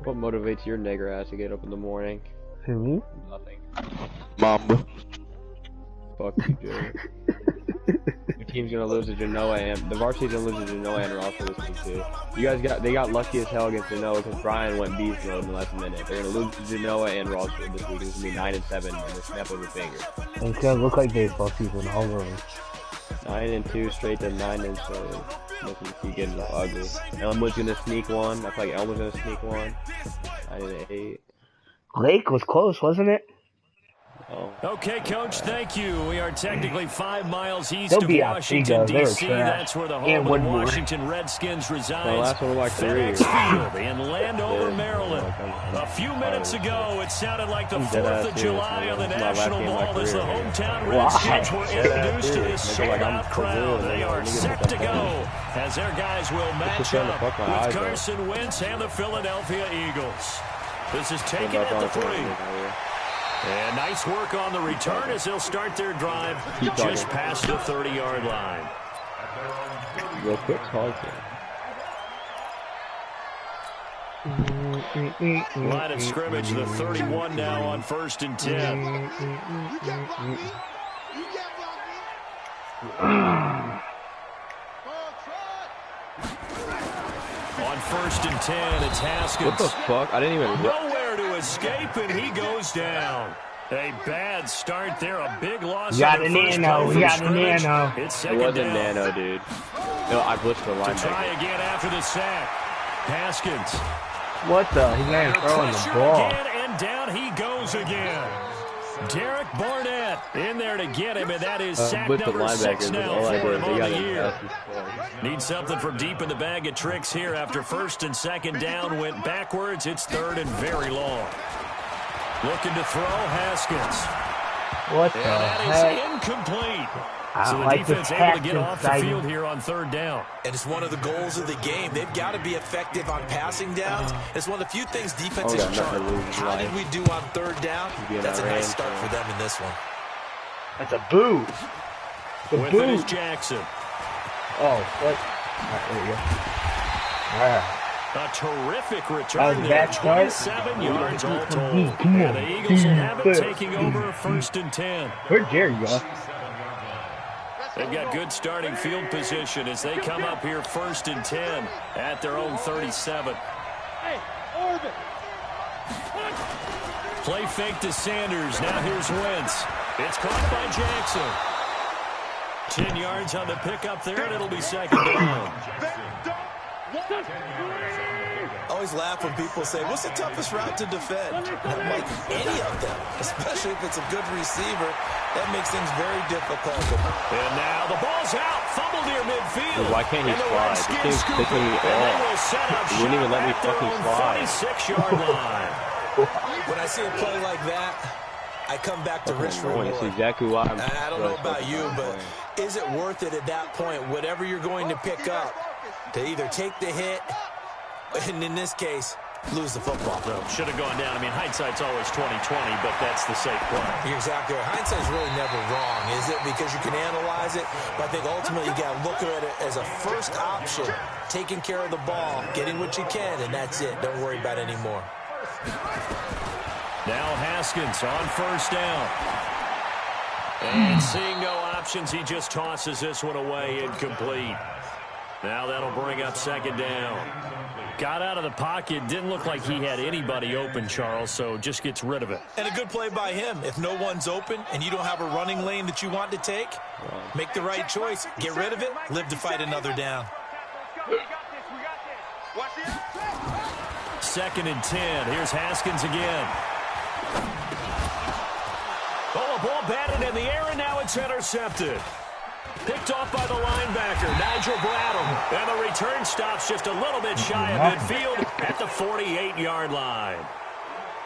What motivates your nigger ass to get up in the morning? Who? Nothing. Mamba. Fuck you, dude. Your team's gonna lose to Genoa and the varsity's gonna lose to Genoa and Rosso this week too. They got lucky as hell against Genoa because Brian went beast mode in the last minute. They're gonna lose to Genoa and Rosso this week. It's gonna be 9-7 in the snap of a finger. It's gonna look like baseball season all over. 9-2 straight to 9-7. Looking to see getting ugly. Elmwood's gonna sneak one. I feel like Elmwood's gonna sneak one. 9-8. Lake was close, wasn't it? Oh. Okay, Coach, thank you. We are technically 5 miles east of Washington, D.C. That's where the home of the Washington Redskins resides. The last one like FedEx Field in Landover, Maryland. A few minutes ago, it sounded like the 4th of July on the national mall as the hometown Redskins were introduced to this sold-out crowd. They are set to go as their guys will match up with Carson Wentz and the Philadelphia Eagles. This is taken at the 3. And nice work on the return as they'll start their drive just past the 30-yard line. Real quick, Line of scrimmage, the 31 now on 1st and 10. On 1st and 10, it's Haskins. What the fuck? I didn't even... Nowhere to escape, and he goes down. A bad start there, a big loss. We got a nano. It's it wasn't nano, dude. No, I blitzed the linebacker. Try again after the sack. Haskins. What the? He's not throwing the ball. Again, and down he goes again. Derek Barnett in there to get him, and that is sack number 6 now for him on the year. Need something from deep in the bag of tricks here after 1st and 2nd down went backwards. It's 3rd and very long. Looking to throw, Haskins. What the heck? That is incomplete. So the defense able to get off the field here on 3rd down. And it's one of the goals of the game. They've got to be effective on passing downs. It's one of the few things defenses chart. How did we do on 3rd down? That's a nice start for them in this one. That's a boo. With it is Jackson. Oh, what? There you go. All right. A terrific return there, 27 yards all told. And the Eagles will have it taking over 1st and 10. Where'd Jerry go? They've got good starting field position as they come up here 1st and 10 at their own 37. Hey, Orbit. Play fake to Sanders. Now here's Wentz. It's caught by Jackson. 10 yards on the pickup there, and it'll be 2nd down. I always laugh when people say, what's the toughest route to defend? And I'm like, any of them, especially if it's a good receiver. That makes things very difficult. And now the ball's out. Fumble near midfield. Dude, why can't he slide? This game's picking me off. You wouldn't even let me fucking slide. 46-yard line. When I see a play like that, I come back to Rich Reward. That's exactly why I'm... I don't know about you, but is it worth it at that point, whatever you're going to pick up, to either take the hit, and in this case, lose the football? No, should have gone down. I mean, hindsight's always 20/20, but that's the safe play. You're exactly right. Hindsight's really never wrong, is it? Because you can analyze it, but I think ultimately you got to look at it as a first option, taking care of the ball, getting what you can, and that's it. Don't worry about it anymore. Now Haskins on 1st down. And seeing no options, he just tosses this one away, incomplete. Now that'll bring up 2nd down. Got out of the pocket. Didn't look like he had anybody open, Charles, so just gets rid of it. And a good play by him. If no one's open and you don't have a running lane that you want to take, make the right choice. Get rid of it. Live to fight another down. 2nd and 10. Here's Haskins again. Oh, a ball batted in the air, and now it's intercepted. Picked off by the linebacker, Nigel Bradham. And the return stops just a little bit shy of midfield at the 48-yard line.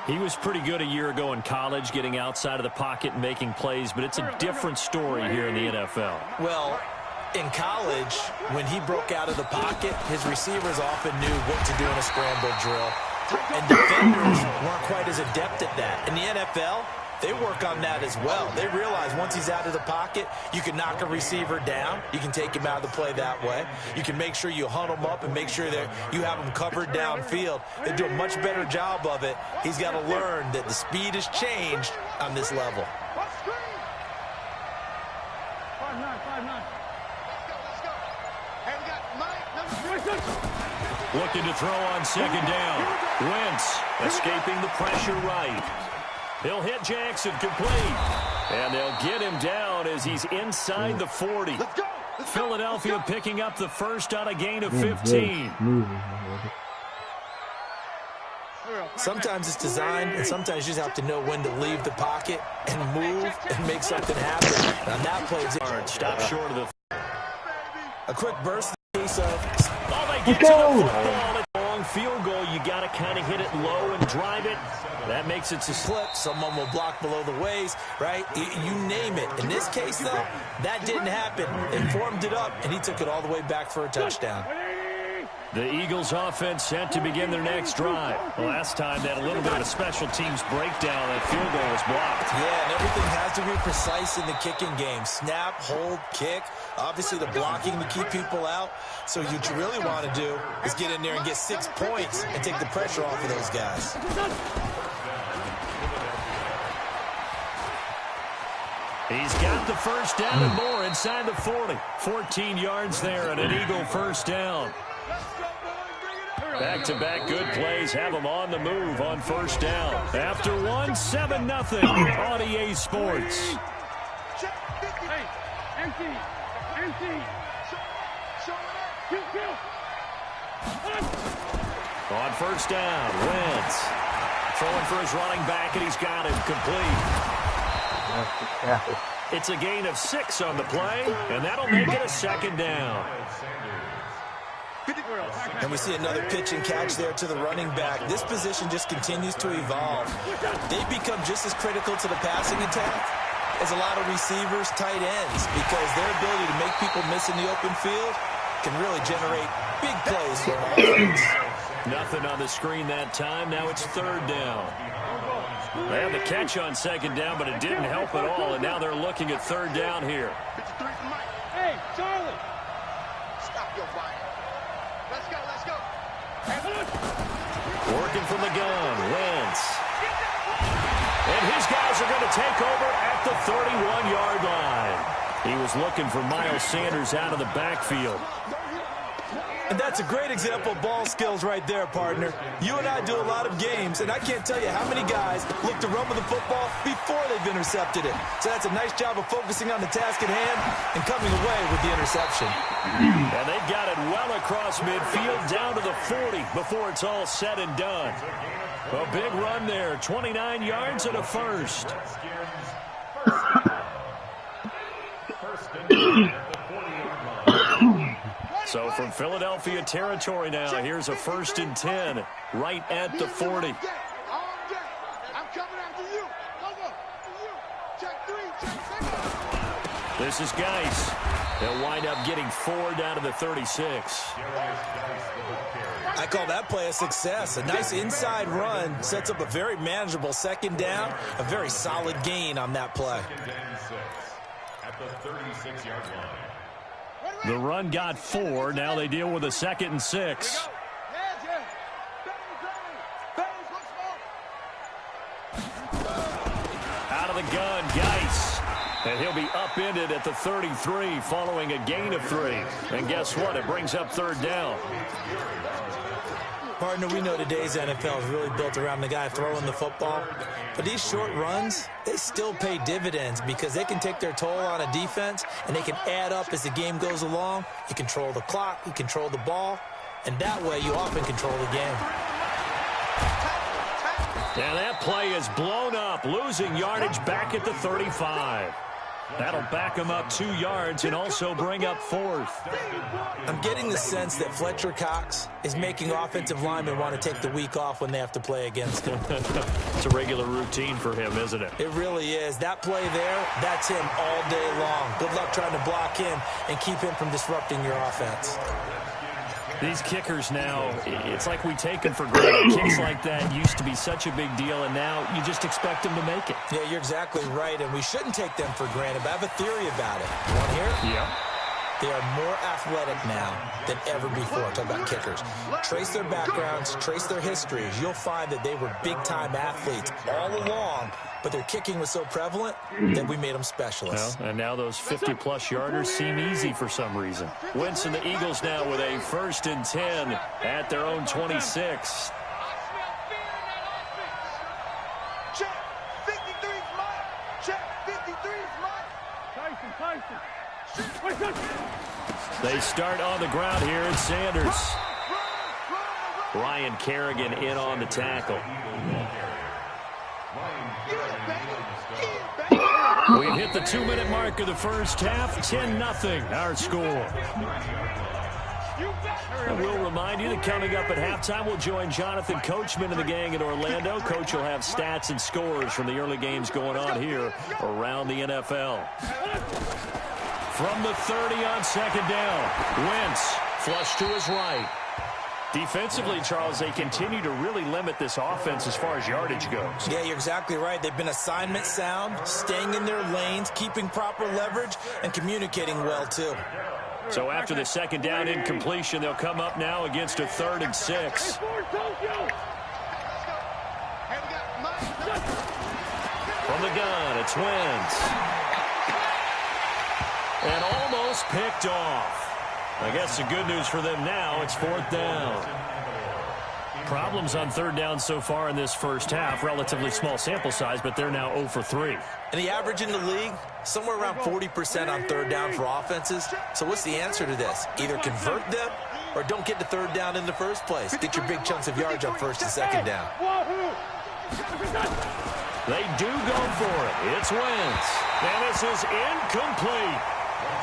He was pretty good a year ago in college, getting outside of the pocket and making plays, but it's a different story here in the NFL. Well, in college, when he broke out of the pocket, his receivers often knew what to do in a scramble drill. And defenders weren't quite as adept at that. In the NFL, they work on that as well. They realize once he's out of the pocket, you can knock a receiver down. You can take him out of the play that way. You can make sure you hunt him up and make sure that you have him covered downfield. They do a much better job of it. He's got to learn that the speed has changed on this level. 5-9. Let's go. Hey, we got Mike, number 3. Looking to throw on second down. Wentz escaping the pressure right. He'll hit Jackson complete. And they'll get him down as he's inside the 40. Philadelphia picking up the first on a gain of 15. Sometimes it's designed, and sometimes you just have to know when to leave the pocket and move and make something happen. On that play, Stop short of the... A quick burst in the case of... Oh, they get to the football. A long field goal. You got to kind of hit it low and drive it. That makes it to slip. Someone will block below the waist, right? You name it. In this case, though, that didn't happen. They formed it up, and he took it all the way back for a touchdown. The Eagles offense set to begin their next drive. Last time they had a little bit of a special teams breakdown. That field goal was blocked. Yeah, and everything has to be precise in the kicking game. Snap, hold, kick. Obviously the blocking to keep people out. So what you really want to do is get in there and get 6 points and take the pressure off of those guys. He's got the first down and more inside the 40. 14 yards there and an Eagle first down. Back-to-back good plays have them on the move on first down. After one, 7-0 on EA Sports. Hey, empty. On first down, Wentz throwing for his running back, and he's got him complete. It's a gain of 6 on the play, and that'll make it a second down. And we see another pitch and catch there to the running back. This position just continues to evolve. They become just as critical to the passing attack as a lot of receivers, tight ends, because their ability to make people miss in the open field can really generate big plays for an offense. Nothing on the screen that time. Now it's third down. They had the catch on second down, but it didn't help at all, and now they're looking at third down here. Hey, Charlie. Stop your fire. Let's go. Working from the gun, Wentz. And his guys are going to take over at the 31-yard line. He was looking for Miles Sanders out of the backfield. And that's a great example of ball skills right there, partner. You and I do a lot of games, and I can't tell you how many guys look to run with the football before they've intercepted it. So that's a nice job of focusing on the task at hand and coming away with the interception. And they've got it well across midfield down to the 40 before it's all said and done. A big run there, 29 yards and a first. So from Philadelphia territory now, here's a 1st and 10 right at the 40. I'm coming after you. Go. Check 3. This is Geis. They'll wind up getting 4 down to the 36. I call that play a success. A nice inside run sets up a very manageable second down, a very solid gain on that play. At the 36-yard line. The run got 4. Now they deal with a 2nd and 6. Out of the gun, Geis. And he'll be upended at the 33 following a gain of 3. And guess what? It brings up third down. Partner, we know today's NFL is really built around the guy throwing the football. But these short runs, they still pay dividends because they can take their toll on a defense and they can add up as the game goes along. You control the clock, you control the ball, and that way you often control the game. And that play is blown up, losing yardage back at the 35. That'll back him up 2 yards and also bring up 4th. I'm getting the sense that Fletcher Cox is making offensive linemen want to take the week off when they have to play against him. It's a regular routine for him, isn't it? It really is. That play there, that's him all day long. Good luck trying to block him and keep him from disrupting your offense. These kickers now, it's like we take them for granted. Kicks like that used to be such a big deal, and now you just expect them to make it. Yeah, you're exactly right, and we shouldn't take them for granted, but I have a theory about it. You want to hear it? Yeah. They are more athletic now than ever before. Talk about kickers. Trace their backgrounds, trace their histories. You'll find that they were big-time athletes all along, but their kicking was so prevalent that we made them specialists. Well, and now those 50-plus yarders seem easy for some reason. Wentz and the Eagles now with a 1st and 10 at their own 26. Check. 53's mine. Check. 53's mine. Tyson. They start on the ground here at Sanders. Ryan Kerrigan in on the tackle. We've hit the 2-minute mark of the first half. 10-0 our score. And we'll remind you that coming up at halftime, we'll join Jonathan Coachman and the gang in Orlando. Coach will have stats and scores from the early games going on here around the NFL. From the 30 on 2nd down, Wentz flush to his right. Defensively, Charles, they continue to really limit this offense as far as yardage goes. Yeah, you're exactly right. They've been assignment sound, staying in their lanes, keeping proper leverage, and communicating well, too. So after the 2nd down incompletion, they'll come up now against a 3rd and 6. From the gun, it's Wentz. And almost picked off. I guess the good news for them now, it's 4th down. Problems on 3rd down so far in this first half. Relatively small sample size, but they're now 0 for 3. And the average in the league, somewhere around 40% on 3rd down for offenses. So what's the answer to this? Either convert them or don't get to 3rd down in the first place. Get your big chunks of yards on 1st and 2nd down. They do go for it. It's Wentz. And this is incomplete.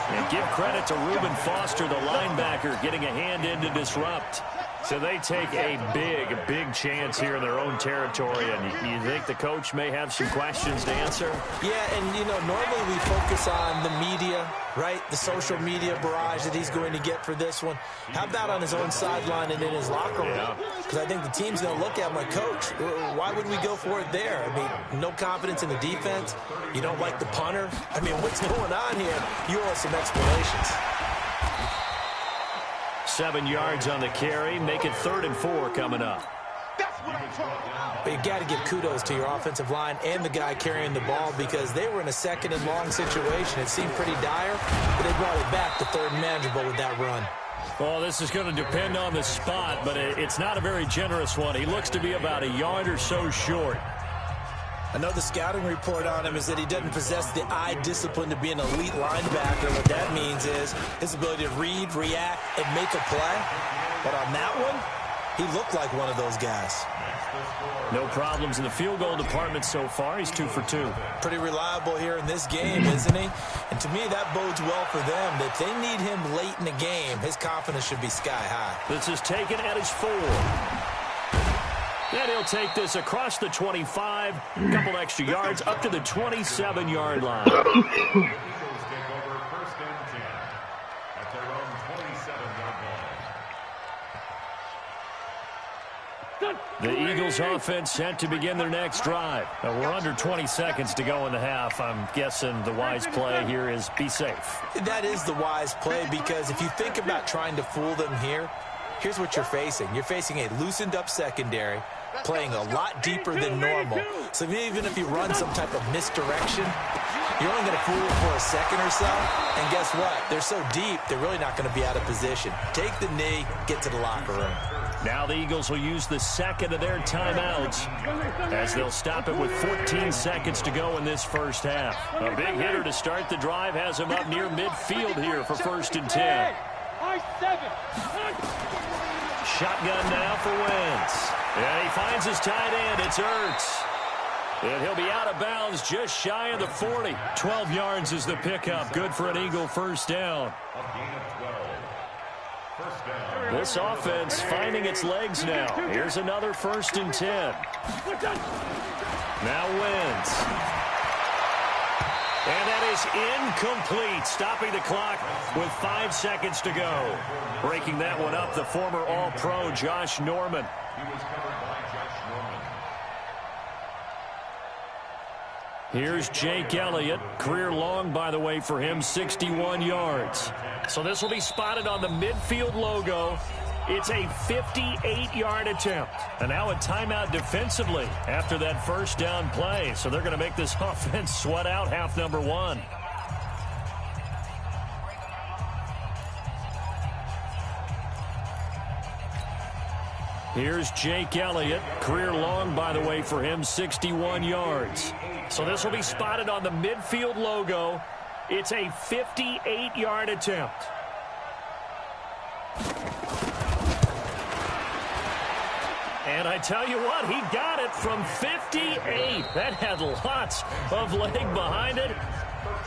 And give credit to Reuben Foster, the linebacker, getting a hand in to disrupt. So they take a big chance here in their own territory. And you think the coach may have some questions to answer? Yeah, and, normally we focus on the media, right? The social media barrage that he's going to get for this one. How about on his own sideline and in his locker room? Because I think the team's going to look at him like, Coach, why would we go for it there? I mean, no confidence in the defense. You don't like the punter. I mean, what's going on here? You owe us some explanations. 7 yards on the carry. Make it 3rd and 4 coming up. But you got to give kudos to your offensive line and the guy carrying the ball because they were in a 2nd and long situation. It seemed pretty dire, but they brought it back to 3rd and manageable with that run. Well, this is going to depend on the spot, but it's not a very generous one. He looks to be about a yard or so short. I know the scouting report on him is that he doesn't possess the eye discipline to be an elite linebacker. What that means is his ability to read, react, and make a play. But on that one, he looked like one of those guys. No problems in the field goal department so far. He's 2 for 2. Pretty reliable here in this game, isn't he? And to me, that bodes well for them. If they need him late in the game, his confidence should be sky high. This is taken at his 4. And he'll take this across the 25, a couple extra yards, up to the 27-yard line. Eagles take over 1st and 10 at their own 27-yard line. The Eagles offense set to begin their next drive. We're under 20 seconds to go in the half. I'm guessing the wise play here is be safe. That is the wise play because if you think about trying to fool them here, here's what you're facing. You're facing a loosened up secondary, playing a lot deeper than normal. So even if you run some type of misdirection, you're only going to fool them for a second or so. And guess what? They're so deep, they're really not going to be out of position. Take the knee, get to the locker room. Now the Eagles will use the 2nd of their timeouts as they'll stop it with 14 seconds to go in this first half. A big hitter to start the drive has him up near midfield here for 1st and 10. Shotgun now for Wentz. And he finds his tight end. It's Ertz. And he'll be out of bounds just shy of the 40. 12 yards is the pickup. Good for an Eagle 1st down. This offense finding its legs now. Here's another 1st and 10. Now Wentz. And that is incomplete, stopping the clock with 5 seconds to go. Breaking that one up, the former All-Pro Josh Norman. He was covered by Josh Norman. Here's Jake Elliott. Career long, by the way, for him, 61 yards. So this will be spotted on the midfield logo. It's a 58-yard attempt. And now a timeout defensively after that first down play. So they're going to make this offense sweat out half number one. Here's Jake Elliott. Career long, by the way, for him, 61 yards. So this will be spotted on the midfield logo. It's a 58-yard attempt. And I tell you what, he got it from 58. That had lots of leg behind it.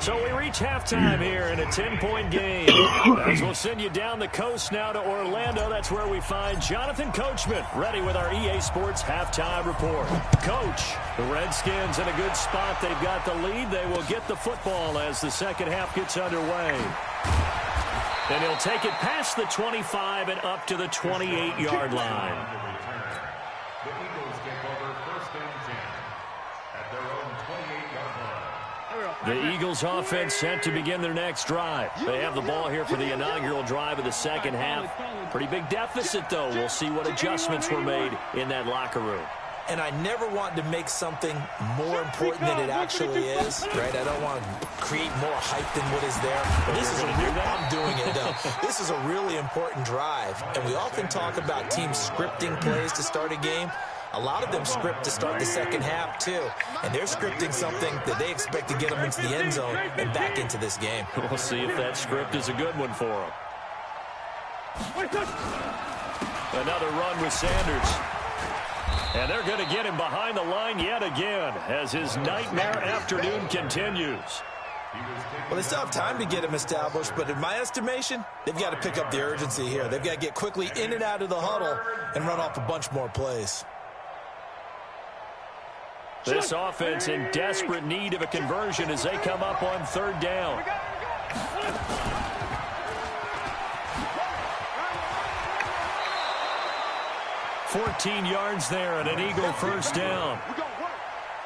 So we reach halftime here in a 10-point game. As we'll send you down the coast now to Orlando. That's where we find Jonathan Coachman ready with our EA Sports halftime report. Coach, the Redskins in a good spot. They've got the lead. They will get the football as the second half gets underway. And he'll take it past the 25 and up to the 28-yard line. The Eagles take over first and 10 at their own 28-yard line. The Eagles offense set to begin their next drive. They have the ball here for the inaugural drive of the second half. Pretty big deficit, though. We'll see what adjustments were made in that locker room. And I never want to make something more important than it actually is, right? I don't want to create more hype than what is there. But this is I'm doing it, though. This is a really important drive. And we often talk about teams scripting plays to start a game. A lot of them script to start the second half, too. And they're scripting something that they expect to get them into the end zone and back into this game. We'll see if that script is a good one for them. Another run with Sanders. And they're going to get him behind the line yet again as his nightmare afternoon continues. Well, they still have time to get him established, but in my estimation, they've got to pick up the urgency here. They've got to get quickly in and out of the huddle and run off a bunch more plays. This offense in desperate need of a conversion as they come up on third down. 14 yards there and an Eagle first down.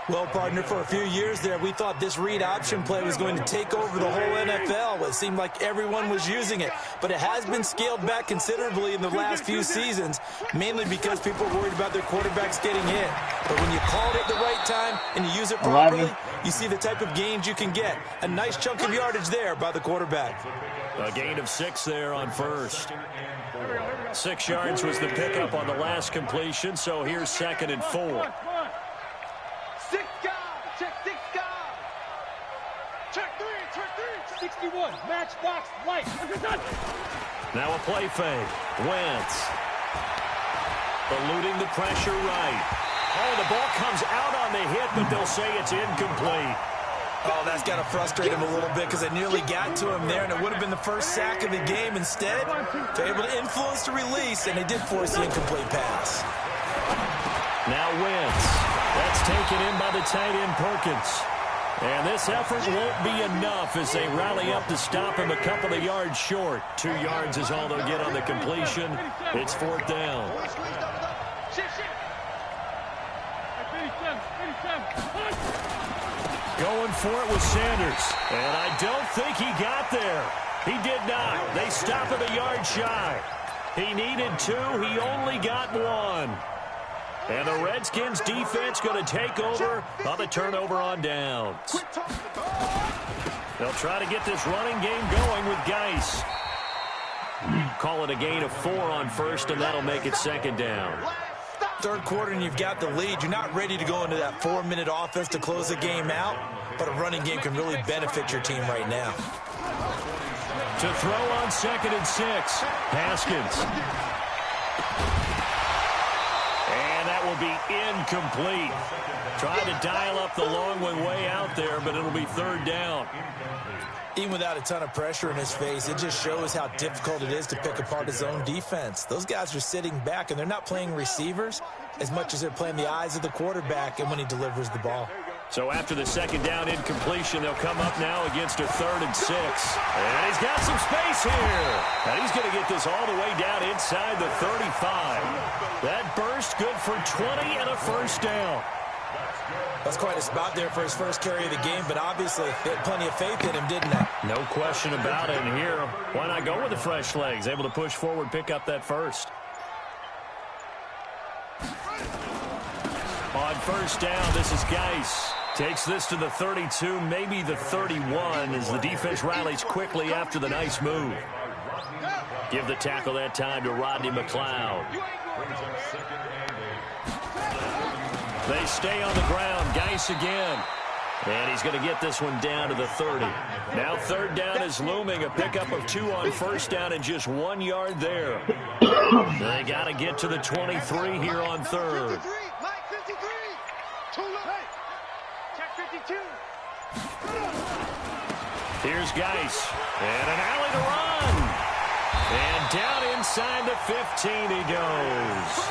Well, partner, for a few years there, we thought this read option play was going to take over the whole NFL. It seemed like everyone was using it, but it has been scaled back considerably in the last few seasons, mainly because people are worried about their quarterbacks getting hit. But when you call it at the right time and you use it properly, you see the type of gains you can get. A nice chunk of yardage there by the quarterback. A gain of 6 there on first. 6 yards was the pickup on the last completion, so here's 2nd and 4. 6 guys, check 6 guys. Check 3, 61, matchbox light. Now a play fake. Wentz. Eluding the pressure right. Oh, the ball comes out on the hit, but they'll say it's incomplete. Oh, that's got to frustrate him a little bit because they nearly got to him there, and it would have been the first sack of the game. Instead, they're able to influence the release, and they did force the incomplete pass. Now Wentz. That's taken in by the tight end Perkins. And this effort won't be enough as they rally up to stop him a couple of yards short. 2 yards is all they'll get on the completion. It's 4th down. Going for it with Sanders. And I don't think he got there. He did not. They stop him a yard shy. He needed 2. He only got 1. And the Redskins defense going to take over on the turnover on downs. They'll try to get this running game going with Geis. Call it a gain of 4 on first, and that'll make it 2nd down. Third quarter and you've got the lead. You're not ready to go into that 4-minute offense to close the game out, but a running game can really benefit your team right now. To throw on 2nd and 6, Haskins. And that will be incomplete. Trying to dial up the long one way out there, but it'll be 3rd down. Even without a ton of pressure in his face, it just shows how difficult it is to pick apart his own defense. Those guys are sitting back, and they're not playing receivers as much as they're playing the eyes of the quarterback and when he delivers the ball. So after the second down incompletion, they'll come up now against a 3rd and 6. And he's got some space here. And he's going to get this all the way down inside the 35. That burst good for 20 and a first down. That's quite a spot there for his first carry of the game, but obviously they had plenty of faith in him, didn't they? No question about it. And here, why not go with the fresh legs? Able to push forward, pick up that first. On first down, this is Geis. Takes this to the 32, maybe the 31, as the defense rallies quickly after the nice move. Give the tackle that time to Rodney McLeod. They stay on the ground. Geis again. And he's going to get this one down to the 30. Now 3rd down is looming. A pickup of 2 on first down and just 1 yard there. They got to get to the 23 here on 3rd. Here's Geis. And an alley to run. And down inside the 15 he goes.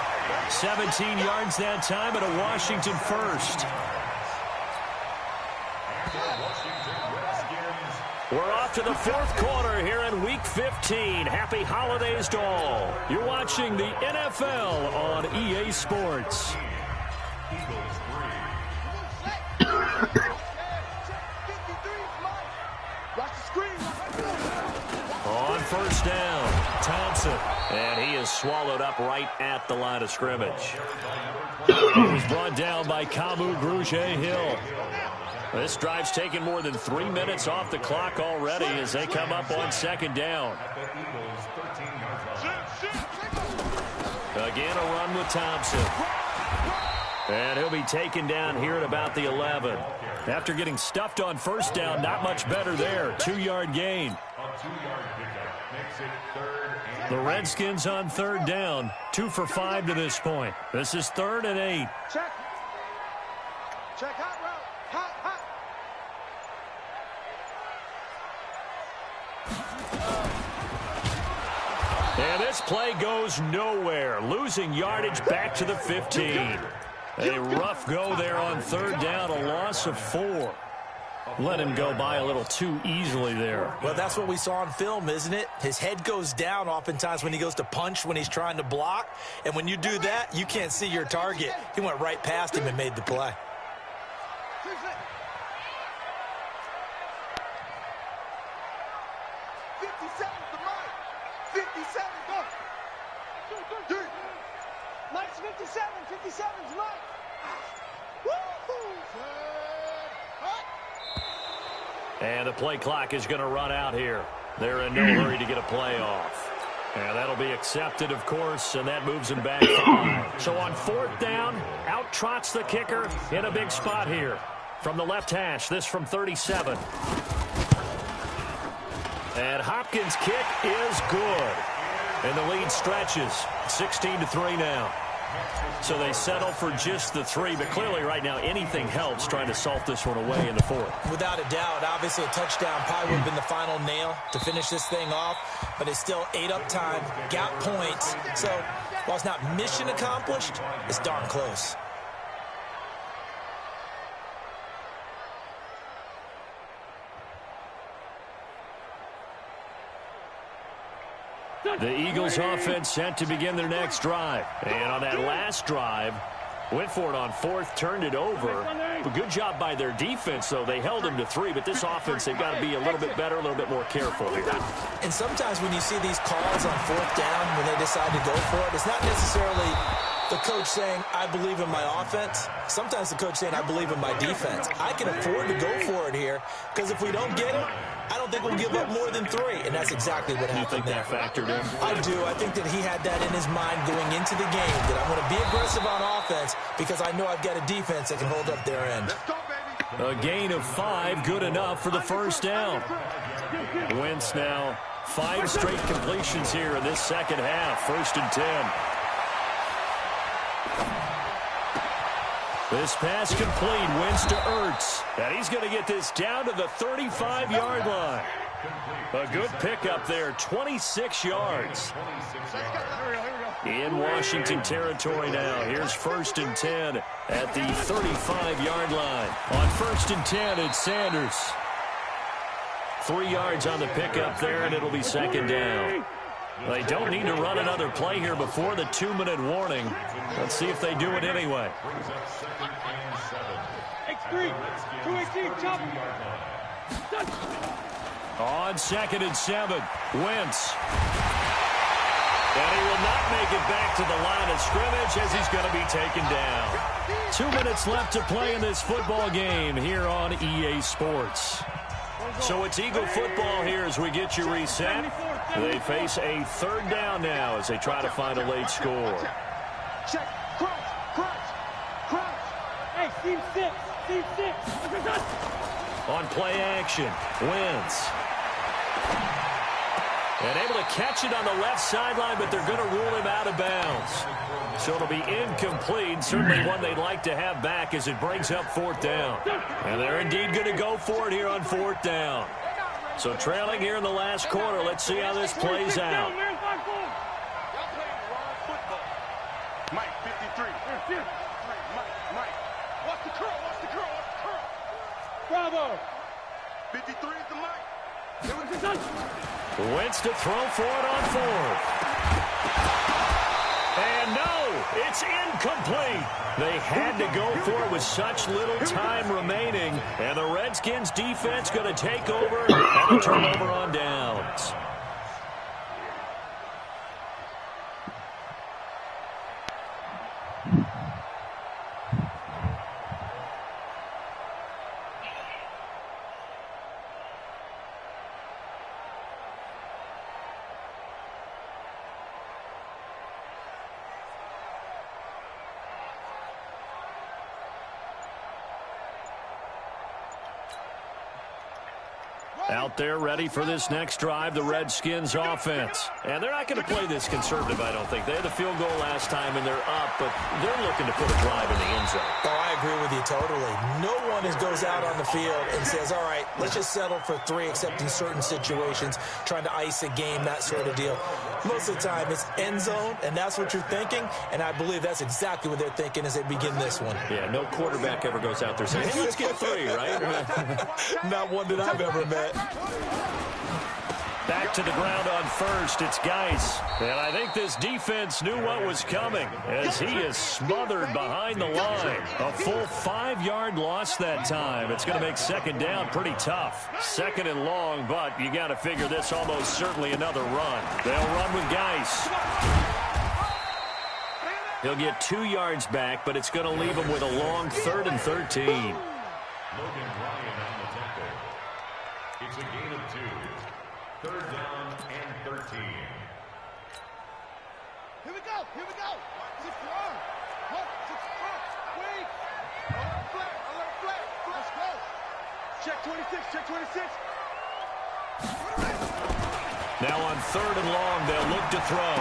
17 yards that time and a Washington first. We're off to the 4th quarter here in Week 15. Happy holidays to all. You're watching the NFL on EA Sports. On first down, Thompson. And he is swallowed up right at the line of scrimmage. He was brought down by Kamu Grugier-Hill. This drive's taken more than 3 minutes off the clock already as they come up on 2nd down. Again, a run with Thompson. And he'll be taken down here at about the 11. After getting stuffed on first down, not much better there. 2-yard gain. The Redskins on 3rd down. 2 for 5 to this point. This is 3rd and 8. Check. Check hot route. Hot, hot. And this play goes nowhere. Losing yardage back to the 15. A rough go there on 3rd down. A loss of 4. Let him go by a little too easily there. Well, that's what we saw on film, isn't it? His head goes down oftentimes when he goes to punch, when he's trying to block. And when you do that, you can't see your target. He went right past him and made the play. Mike's 57. 57's Mike. And the play clock is going to run out here. They're in no hurry to get a play off. And that'll be accepted, of course, and that moves him back 5. So on 4th down, out trots the kicker in a big spot here. From the left hash, this from 37. And Hopkins' kick is good. And the lead stretches. 16-3 now. So they settle for just the 3, but clearly right now anything helps trying to salt this one away in the 4th. Without a doubt, obviously a touchdown probably would have been the final nail to finish this thing off, but it's still 8 up time, got points. So while it's not mission accomplished, it's darn close. The Eagles offense set to begin their next drive. And on that last drive, went for it on 4th, turned it over. A good job by their defense, though. They held them to 3, but this offense, they've got to be a little bit better, a little bit more careful here. And sometimes when you see these calls on 4th down, when they decide to go for it, it's not necessarily the coach saying, I believe in my offense. Sometimes the coach saying, I believe in my defense. I can afford to go for it here, because if we don't get it, I don't think we'll give up more than 3, and that's exactly what happened there. You think that factored in? I do. I think that he had that in his mind going into the game, that I'm going to be aggressive on offense because I know I've got a defense that can hold up their end. A gain of 5, good enough for the first down. Wentz now 5 straight completions here in this second half. 1st and 10. This pass complete. Wentz to Ertz. And he's going to get this down to the 35-yard line. A good pickup there. 26 yards. In Washington territory now. Here's 1st and 10 at the 35-yard line. On 1st and 10, it's Sanders. 3 yards on the pickup there, and it'll be 2nd down. They don't need to run another play here before the 2-minute warning. Let's see if they do it anyway. X3, 218, chop. On 2nd and 7, Wentz. And he will not make it back to the line of scrimmage as he's going to be taken down. 2 minutes left to play in this football game here on EA Sports. So it's Eagle football here as we get you reset. They face a 3rd down now as they try to find a late score. Check, crouch. Hey, seam 6. On play action, Wentz. And able to catch it on the left sideline, but they're going to rule him out of bounds. So it'll be incomplete. Certainly one they'd like to have back as it brings up 4th down. And they're indeed going to go for it here on 4th down. So trailing here in the last quarter. Let's see how this plays out. Mike, 53. Mike. Watch the curl. Bravo. 53 is the Mike. Wentz to throw for it on 4th. And no, it's incomplete. They had to go for it with such little time remaining. And the Redskins defense going to take over and a turnover on downs. Out there ready for this next drive, the Redskins offense. And they're not going to play this conservative, I don't think. They had the field goal last time, and they're up, but they're looking to put a drive in the end zone. Oh, I agree with you totally. No one goes out on the field and says, all right, let's just settle for 3, except in certain situations, trying to ice a game, that sort of deal. Most of the time, it's end zone, and that's what you're thinking, and I believe that's exactly what they're thinking as they begin this one. Yeah, no quarterback ever goes out there saying, hey, let's get 3, right? Not one that I've ever met. Back to the ground on 1st, it's Geis. And I think this defense knew what was coming as he is smothered behind the line. A full 5-yard loss that time. It's going to make 2nd down pretty tough. 2nd and long, but you got to figure this almost certainly another run. They'll run with Geis. He'll get 2 yards back, but it's going to leave him with a long 3rd and 13. Logan Ryan on the tackle. It's a gain of 2. 3rd down and 13. Here we go. 6 yard. 6 front. Wait. I let it flat. Let's go. Check 26. Now on 3rd and long, they'll look to throw.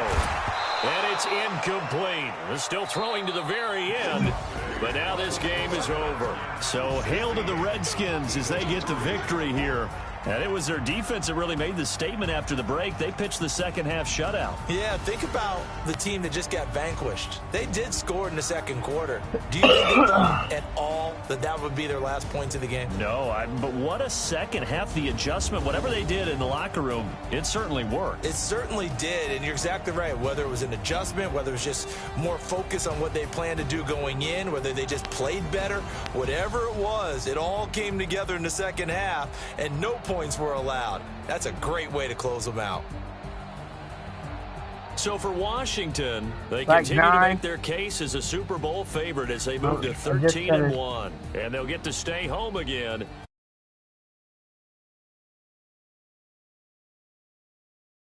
And it's incomplete. They're still throwing to the very end. But now this game is over. So hail to the Redskins as they get the victory here. And it was their defense that really made the statement after the break. They pitched the second half shutout. Yeah, think about the team that just got vanquished. They did score in the second quarter. Do you think they thought at all that that would be their last points of the game? No, but what a second half. The adjustment, whatever they did in the locker room, it certainly worked. It certainly did, and you're exactly right. Whether it was an adjustment, whether it was just more focus on what they planned to do going in, whether they just played better, whatever it was, it all came together in the second half, and no points were allowed. That's a great way to close them out. So for Washington, they continue to make their case as a Super Bowl favorite as they move to 13-1. And they'll get to stay home again